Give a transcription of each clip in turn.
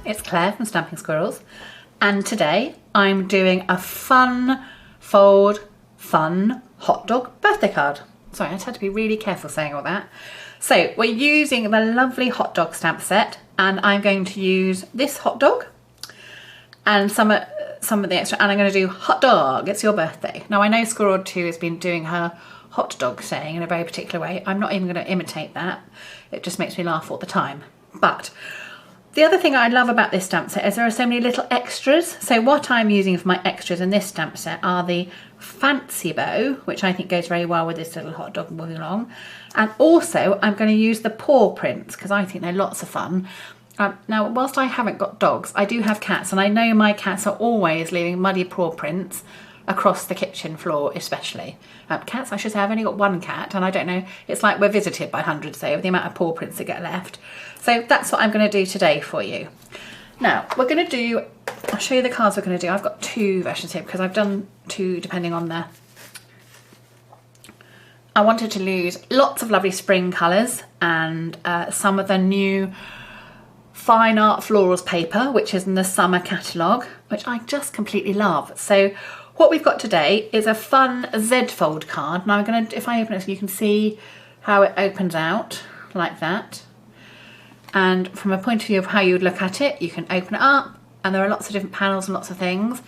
it's Claire from Stampin Squirrels, and today I'm doing a fun fold, fun hot dog birthday card. Sorry, I just had to be really careful saying all that. So we're using the lovely hot dog stamp set, and I'm going to use this hot dog and some of the extra, and I'm going to do hot dog, it's your birthday. Now I know Squirrel 2 has been doing her hot dog saying in a very particular way. I'm not even going to imitate that. It just makes me laugh all the time. But the other thing I love about this stamp set is there are so many little extras. So what I'm using for my extras in this stamp set are the fancy bow, which I think goes very well with this little hot dog moving along. And also I'm going to use the paw prints because I think they're lots of fun. Now, whilst I haven't got dogs, I do have cats, and I know my cats are always leaving muddy paw prints across the kitchen floor, especially. Cats, I should say, I've only got one cat, and I don't know, it's like we're visited by hundreds, say, of the amount of paw prints that get left. So that's what I'm going to do today for you. Now, we're going to do, I'll show you the cards we're going to do. I've got two versions here because I've done two depending on the... I wanted to use lots of lovely spring colours and some of the new Fine Art Florals paper, which is in the summer catalogue, which I just completely love. So what we've got today is a fun Z fold card. Now I'm going to, if I open it, so you can see how it opens out like that. And from a point of view of how you would look at it, you can open it up, and there are lots of different panels and lots of things.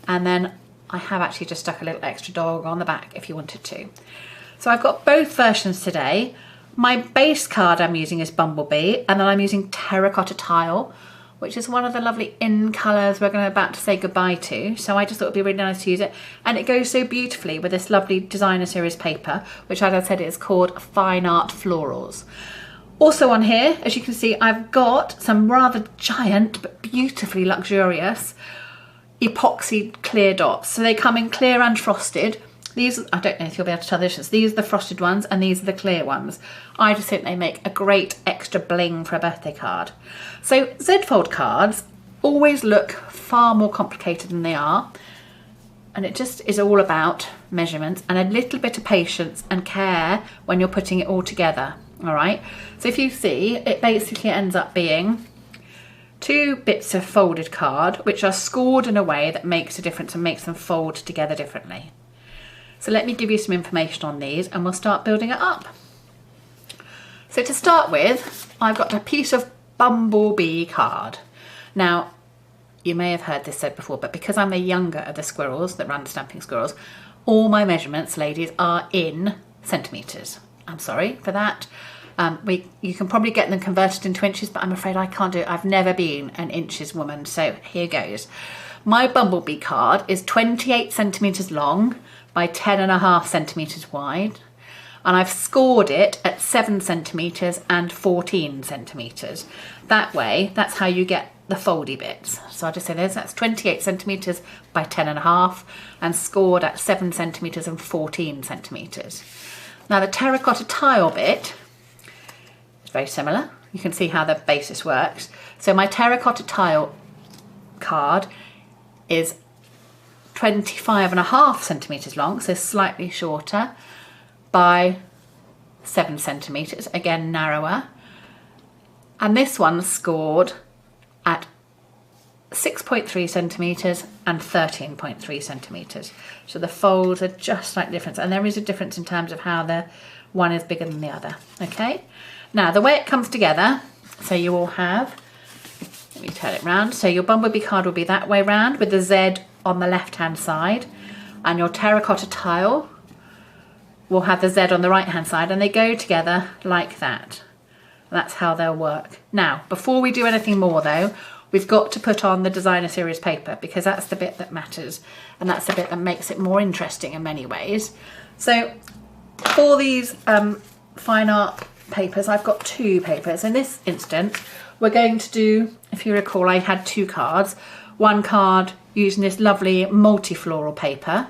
And then I have actually just stuck a little extra dog on the back if you wanted to. So I've got both versions today. My base card I'm using is Bumblebee, and then I'm using Terracotta Tile, which is one of the lovely in colours we're about to say goodbye to. So I just thought it would be really nice to use it. And it goes so beautifully with this lovely designer series paper, which, as I said, is called Fine Art Florals. Also on here, as you can see, I've got some rather giant but beautifully luxurious epoxy clear dots. So they come in clear and frosted. These, I don't know if you'll be able to tell the difference. These are the frosted ones and these are the clear ones. I just think they make a great extra bling for a birthday card. So Z-fold cards always look far more complicated than they are. And it just is all about measurements and a little bit of patience and care when you're putting it all together. All right. So if you see, it basically ends up being two bits of folded card, which are scored in a way that makes a difference and makes them fold together differently. So let me give you some information on these and we'll start building it up. So to start with, I've got a piece of Bumblebee card. Now, you may have heard this said before, but because I'm the younger of the squirrels that run Stampin Squirrels, all my measurements, ladies, are in centimetres. I'm sorry for that. You can probably get them converted into inches, but I'm afraid I can't do it. I've never been an inches woman, so here goes. My Bumblebee card is 28 centimetres long by 10.5 centimetres wide, and I've scored it at 7 centimetres and 14 centimetres. That way, that's how you get the foldy bits. So I'll just say this, that's 28 centimetres by 10.5 and scored at 7 centimetres and 14 centimetres. Now the terracotta tile bit is very similar. You can see how the basis works. So my terracotta tile card is 25.5 centimetres long, so slightly shorter, by 7 centimetres, again narrower. And this one's scored at 6.3 centimetres and 13.3 centimetres. So the folds are just slightly different, and there is a difference in terms of how the one is bigger than the other. Okay, now the way it comes together, so you will have, let me turn it round, so your Bumblebee card will be that way round with the Z on the left hand side, and your terracotta tile will have the Z on the right hand side, and they go together like that. That's how they'll work. Now, before we do anything more though, we've got to put on the designer series paper because that's the bit that matters, and that's the bit that makes it more interesting in many ways. So for these fine art papers, I've got two papers. In this instance, we're going to do, if you recall, I had two cards. One card using this lovely multi-floral paper,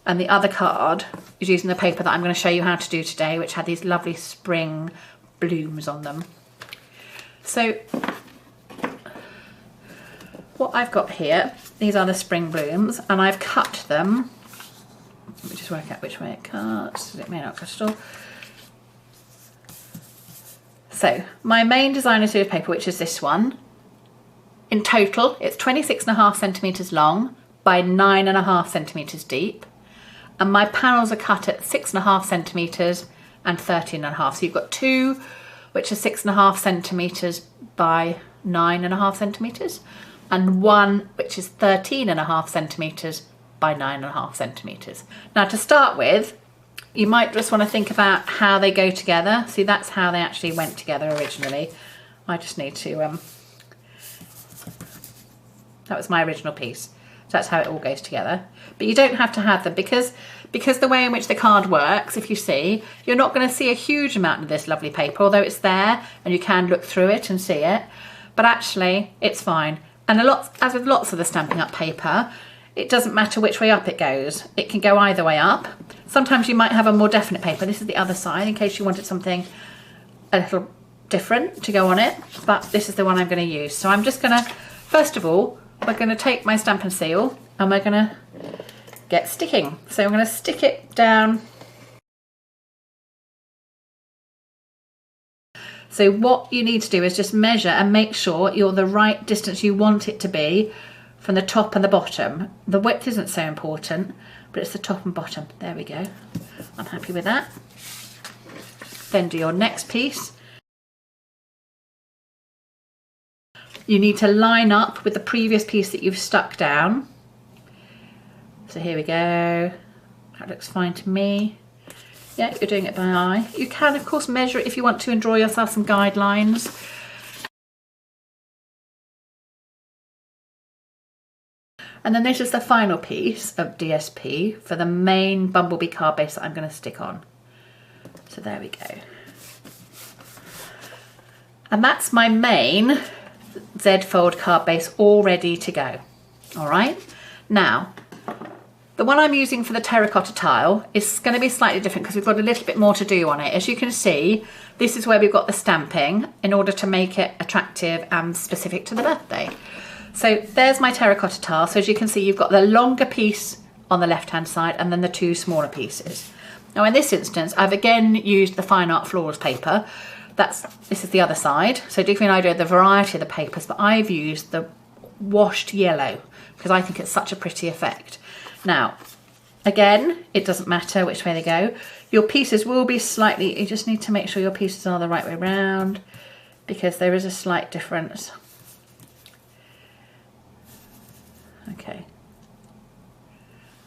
and the other card is using the paper that I'm going to show you how to do today, which had these lovely spring blooms on them. So what I've got here, these are the spring blooms, and I've cut them. Let me just work out which way it cuts. It may not cut at all. So my main designer series paper, which is this one, In total, it's 26.5 centimetres long by 9.5 centimetres deep. And my panels are cut at 6.5 centimetres and 13.5. So you've got two, which are 6.5 centimetres by 9.5 centimetres, and one, which is 13.5 centimetres by 9.5 centimetres. Now to start with, you might just want to think about how they go together. See, that's how they actually went together originally. I just need to, that was my original piece. So that's how it all goes together. But you don't have to have them because the way in which the card works, if you see, you're not going to see a huge amount of this lovely paper, although it's there and you can look through it and see it. But actually, it's fine. And as with lots of the Stampin' Up paper, it doesn't matter which way up it goes. It can go either way up. Sometimes you might have a more definite paper. This is the other side in case you wanted something a little different to go on it. But this is the one I'm going to use. So I'm just going to, first of all, we're going to take my Stampin' Seal and we're going to get sticking. So I'm going to stick it down. So what you need to do is just measure and make sure you're the right distance you want it to be from the top and the bottom. The width isn't so important, but it's the top and bottom. There we go. I'm happy with that. Then do your next piece. You need to line up with the previous piece that you've stuck down. So here we go. That looks fine to me. Yeah, you're doing it by eye. You can, of course, measure it if you want to and draw yourself some guidelines. And then this is the final piece of DSP for the main Bumblebee card base that I'm going to stick on. So there we go. And that's my main Z fold card base all ready to go. All right. Now, the one I'm using for the terracotta tile is going to be slightly different because we've got a little bit more to do on it. As you can see, this is where we've got the stamping in order to make it attractive and specific to the birthday. So there's my terracotta tile. So as you can see, you've got the longer piece on the left-hand side and then the two smaller pieces. Now in this instance, I've again used the Fine Art Florals paper. This is the other side. So to give you an idea of the variety of the papers, but I've used the washed yellow because I think it's such a pretty effect. Now, again, it doesn't matter which way they go. Your pieces will be slightly, you just need to make sure your pieces are the right way round because there is a slight difference. Okay,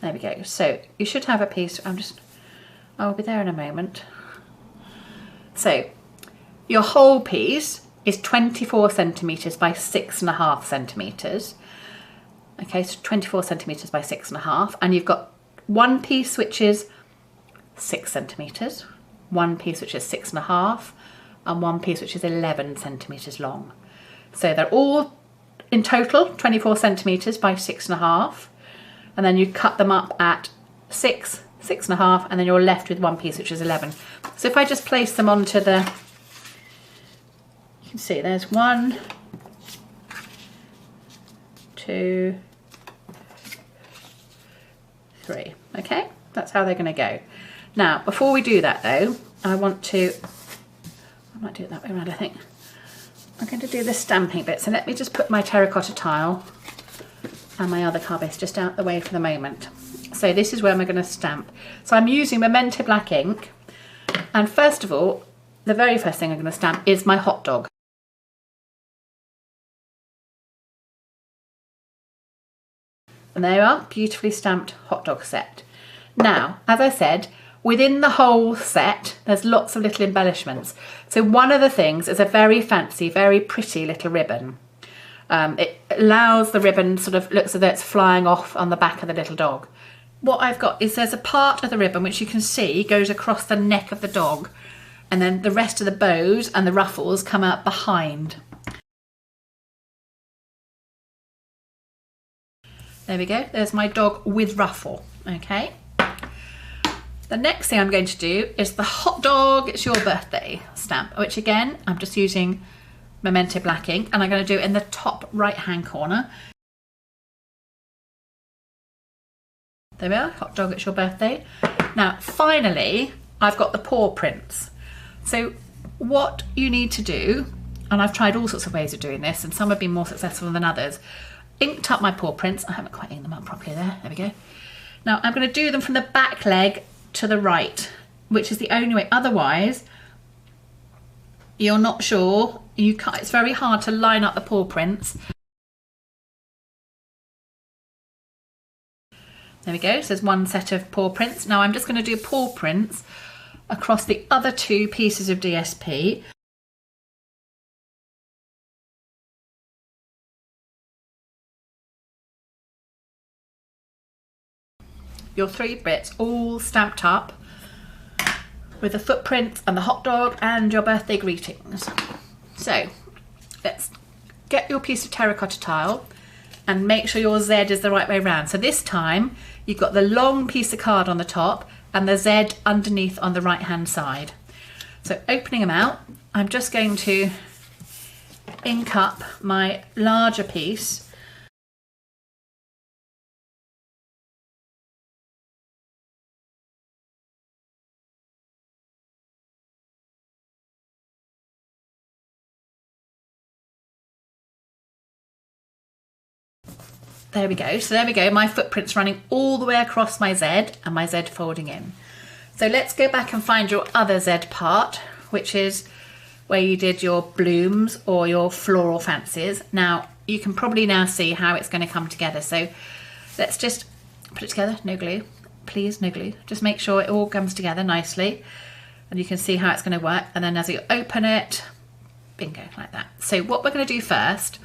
there we go. So you should have a piece, I'll be there in a moment. So your whole piece is 24 centimetres by 6.5 centimetres. Okay, so 24 centimetres by 6.5, and you've got one piece which is 6 centimetres, one piece which is 6.5, and one piece which is 11 centimetres long. So they're all in total 24 centimetres by 6.5, and then you cut them up at 6, 6.5, and then you're left with one piece which is 11. So if I just place them onto the, you can see there's 1, 2, 3. Okay, that's how they're going to go. Now, before we do that though, I might do it that way around, I think. I'm going to do the stamping bit, so let me just put my terracotta tile and my other card base just out the way for the moment. So this is where we're going to stamp. So I'm using Memento black ink, and first of all, the very first thing I'm going to stamp is my hot dog. And there you are, beautifully stamped hot dog set. Now, as I said, within the whole set, there's lots of little embellishments. So one of the things is a very fancy, very pretty little ribbon. It allows the ribbon sort of looks as though it's flying off on the back of the little dog. What I've got is there's a part of the ribbon which you can see goes across the neck of the dog, and then the rest of the bows and the ruffles come out behind. There we go, there's my dog with ruffle, okay? The next thing I'm going to do is the hot dog, it's your birthday stamp, which again, I'm just using Memento black ink, and I'm going to do it in the top right-hand corner. There we are, hot dog, it's your birthday. Now, finally, I've got the paw prints. So what you need to do, and I've tried all sorts of ways of doing this, and some have been more successful than others. Inked up my paw prints. I haven't quite inked them up properly there. There we go. Now I'm going to do them from the back leg to the right, which is the only way. Otherwise, you're not sure. You can't. It's very hard to line up the paw prints. There we go. So there's one set of paw prints. Now I'm just going to do paw prints across the other two pieces of DSP. Your 3 bits all stamped up with the footprints and the hot dog and your birthday greetings. So let's get your piece of terracotta tile and make sure your Z is the right way around. So this time you've got the long piece of card on the top and the Z underneath on the right hand side. So opening them out, I'm just going to ink up my larger piece. There we go. So there we go. My footprint's running all the way across my Z and my Z folding in. So let's go back and find your other Z part, which is where you did your blooms or your floral fancies. Now you can probably now see how it's going to come together. So let's just put it together. No glue, please, no glue. Just make sure it all comes together nicely and you can see how it's going to work. And then as you open it, bingo, like that. So what we're going to do first,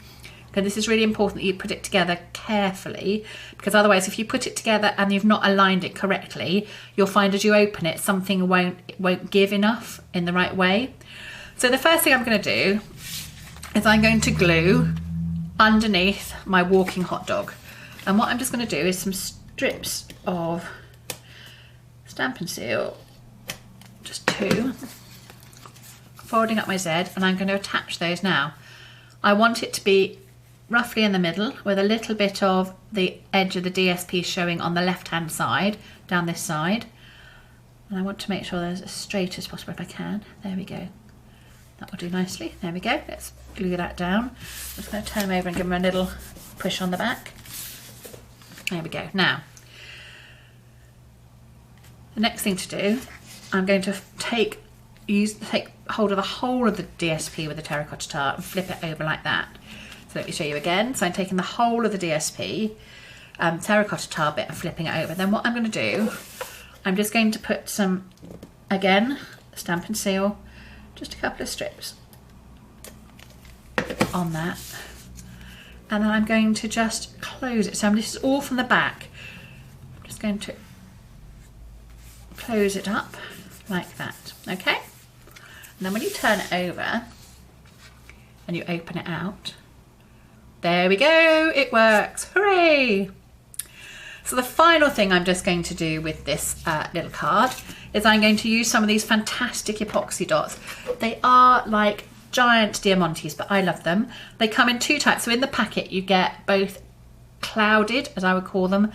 and this is really important that you put it together carefully, because otherwise if you put it together and you've not aligned it correctly, you'll find as you open it, something won't give enough in the right way. So the first thing I'm going to do is I'm going to glue underneath my walking hot dog. And what I'm just going to do is some strips of Stampin' Seal, just 2, folding up my Z, and I'm going to attach those now. I want it to be roughly in the middle with a little bit of the edge of the DSP showing on the left hand side, down this side. And I want to make sure they're as straight as possible if I can. There we go. That will do nicely. There we go. Let's glue that down. I'm just going to turn them over and give them a little push on the back. There we go. Now, the next thing to do, I'm going to take hold of the whole of the DSP with the terracotta tile and flip it over like that. So let me show you again. So I'm taking the whole of the DSP, terracotta tile bit, and flipping it over. Then what I'm going to do, I'm just going to put some, again, Stampin' Seal, just a couple of strips on that. And then I'm going to just close it. So this is all from the back. I'm just going to close it up like that, okay? And then when you turn it over and you open it out, there we go, it works, hooray! So the final thing I'm just going to do with this little card is I'm going to use some of these fantastic epoxy dots. They are like giant diamantes, but I love them. They come in 2 types. So in the packet you get both clouded, as I would call them,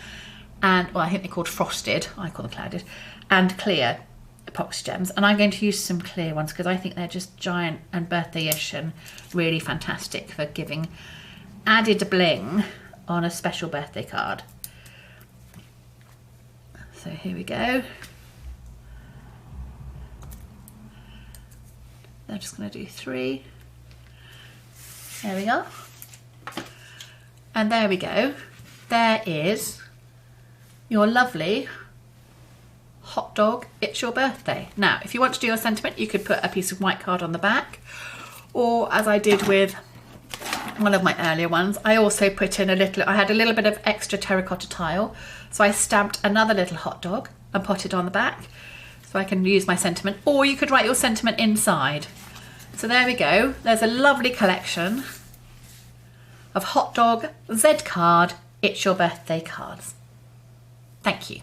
and, well, I think they're called frosted, I call them clouded, and clear epoxy gems. And I'm going to use some clear ones because I think they're just giant and birthday-ish and really fantastic for giving added bling on a special birthday card. So here we go. I'm just going to do 3. There we go. And there we go. There is your lovely hot dog, it's your birthday. Now, if you want to do your sentiment, you could put a piece of white card on the back, or as I did with one of my earlier ones, I also put in I had a little bit of extra terracotta tile, so I stamped another little hot dog and put it on the back, so I can use my sentiment, or you could write your sentiment inside. So there we go, there's a lovely collection of hot dog, Z card, it's your birthday cards. Thank you.